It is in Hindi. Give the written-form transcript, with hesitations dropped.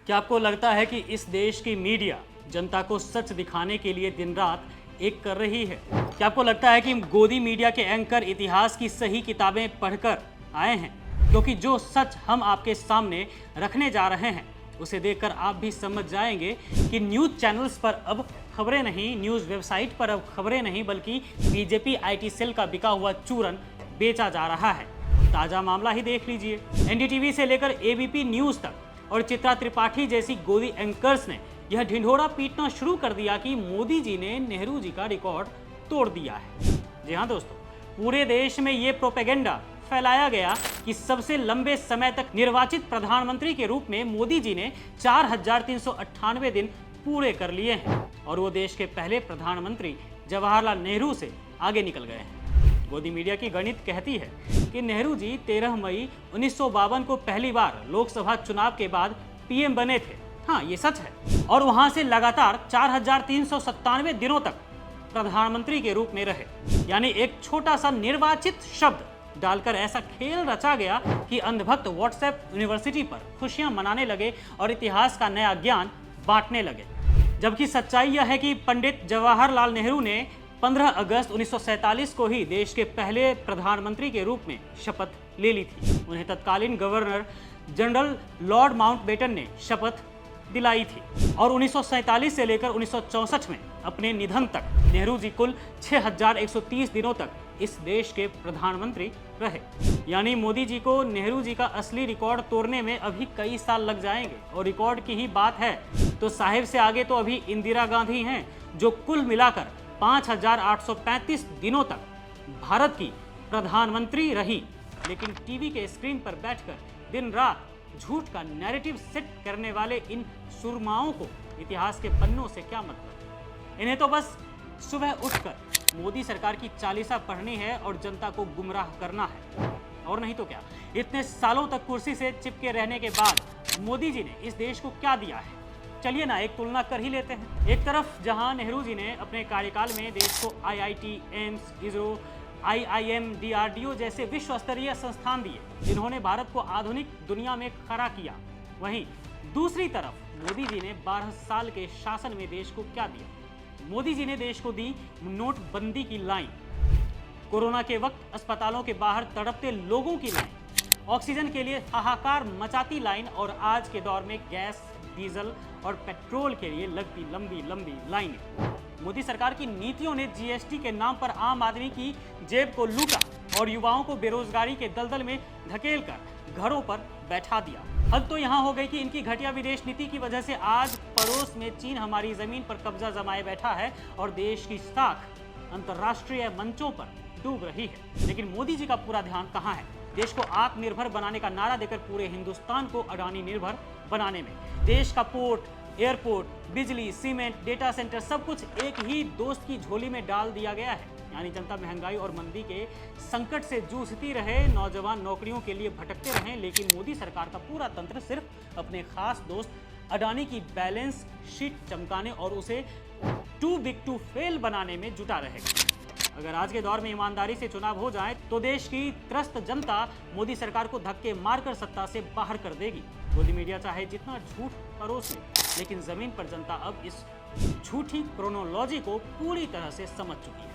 क्या आपको लगता है कि इस देश की मीडिया जनता को सच दिखाने के लिए दिन रात एक कर रही है? क्या आपको लगता है कि गोदी मीडिया के एंकर इतिहास की सही किताबें पढ़कर आए हैं? क्योंकि जो सच हम आपके सामने रखने जा रहे हैं उसे देखकर आप भी समझ जाएंगे कि न्यूज़ चैनल्स पर अब खबरें नहीं, न्यूज़ वेबसाइट पर अब खबरें नहीं, बल्कि बीजेपी आईटी सेल का बिका हुआ चूरन बेचा जा रहा है। ताज़ा मामला ही देख लीजिए। एनडीटीवी से लेकर एबीपी न्यूज़ तक और चित्रा त्रिपाठी जैसी गोदी एंकर्स ने यह ढिंढोरा पीटना शुरू कर दिया कि मोदी जी ने नेहरू जी का रिकॉर्ड तोड़ दिया है। जी हाँ दोस्तों, पूरे देश में ये प्रोपेगेंडा फैलाया गया कि सबसे लंबे समय तक निर्वाचित प्रधानमंत्री के रूप में मोदी जी ने 4398 दिन पूरे कर लिए हैं और वो देश के पहले प्रधानमंत्री जवाहरलाल नेहरू से आगे निकल गए हैं। गोदी मीडिया की गणित कहती है कि नेहरू जी 13 मई 1952 को पहली बार लोकसभा चुनाव के बाद पीएम बने थे। हाँ, ये सच है। और वहां से लगातार 4397 दिनों तक प्रधानमंत्री के रूप में रहे। यानी एक छोटा सा निर्वाचित शब्द डालकर ऐसा खेल रचा गया कि अंधभक्त व्हाट्सएप यूनिवर्सिटी पर खुशियां मनाने लगे और इतिहास का नया ज्ञान बांटने लगे। जबकि सच्चाई यह है कि पंडित जवाहरलाल नेहरू ने 15 अगस्त 1947 को ही देश के पहले प्रधानमंत्री के रूप में शपथ ले ली थी। उन्हें तत्कालीन गवर्नर जनरल लॉर्ड माउंटबेटन ने शपथ दिलाई थी और 1947 से लेकर 1964 में अपने निधन तक नेहरू जी कुल 6130 दिनों तक इस देश के प्रधानमंत्री रहे। यानी मोदी जी को नेहरू जी का असली रिकॉर्ड तोड़ने में अभी कई साल लग जाएंगे। और रिकॉर्ड की ही बात है तो साहिब से आगे तो अभी इंदिरा गांधी हैं, जो कुल मिलाकर 5835 दिनों तक भारत की प्रधानमंत्री रही। लेकिन टीवी के स्क्रीन पर बैठकर दिन रात झूठ का नैरेटिव सेट करने वाले इन सुरमाओं को इतिहास के पन्नों से क्या मतलब? इन्हें तो बस सुबह उठकर मोदी सरकार की चालीसा पढ़नी है और जनता को गुमराह करना है, और नहीं तो क्या। इतने सालों तक कुर्सी से चिपके रहने के बाद मोदी जी ने इस देश को क्या दिया है? चलिए ना एक तुलना कर ही लेते हैं। एक तरफ जहां नेहरू जी ने अपने कार्यकाल में देश को IIT, AIIMS, ISRO, IIM, DRDO जैसे विश्व स्तरीय संस्थान दिए, जिन्होंने भारत को आधुनिक दुनिया में खड़ा किया, वहीं दूसरी तरफ मोदी जी ने 12 साल के शासन में देश को क्या दिया? मोदी जी ने देश को दी नोटबंदी की लाइन, कोरोना के वक्त अस्पतालों के बाहर तड़पते लोगों की लाइन, ऑक्सीजन के लिए हाहाकार मचाती लाइन और आज के दौर में गैस, डीजल और पेट्रोल के लिए लगती लंबी लंबी लाइनें। मोदी सरकार की नीतियों ने जीएसटी के नाम पर आम आदमी की जेब को लूटा और युवाओं को बेरोजगारी के दलदल में धकेलकर घरों पर बैठा दिया। हद तो यहाँ हो गई कि इनकी घटिया विदेश नीति की वजह से आज पड़ोस में चीन हमारी जमीन पर कब्जा जमाए बैठा है और देश की साख अंतर्राष्ट्रीय मंचों पर डूब रही है। लेकिन मोदी जी का पूरा ध्यान कहाँ है? देश को आत्मनिर्भर बनाने का नारा देकर पूरे हिंदुस्तान को अडानी निर्भर बनाने में। देश का पोर्ट, एयरपोर्ट, बिजली, सीमेंट, डेटा सेंटर सब कुछ एक ही दोस्त की झोली में डाल दिया गया है। यानी जनता महंगाई और मंदी के संकट से जूझती रहे, नौजवान नौकरियों के लिए भटकते रहें, लेकिन मोदी सरकार का पूरा तंत्र सिर्फ अपने खास दोस्त अडानी की बैलेंस शीट चमकाने और उसे टू बिग टू फेल बनाने में जुटा रहेगा। अगर आज के दौर में ईमानदारी से चुनाव हो जाए तो देश की त्रस्त जनता मोदी सरकार को धक्के मारकर सत्ता से बाहर कर देगी। मोदी मीडिया चाहे जितना झूठ परोसे, लेकिन जमीन पर जनता अब इस झूठी क्रोनोलॉजी को पूरी तरह से समझ चुकी है।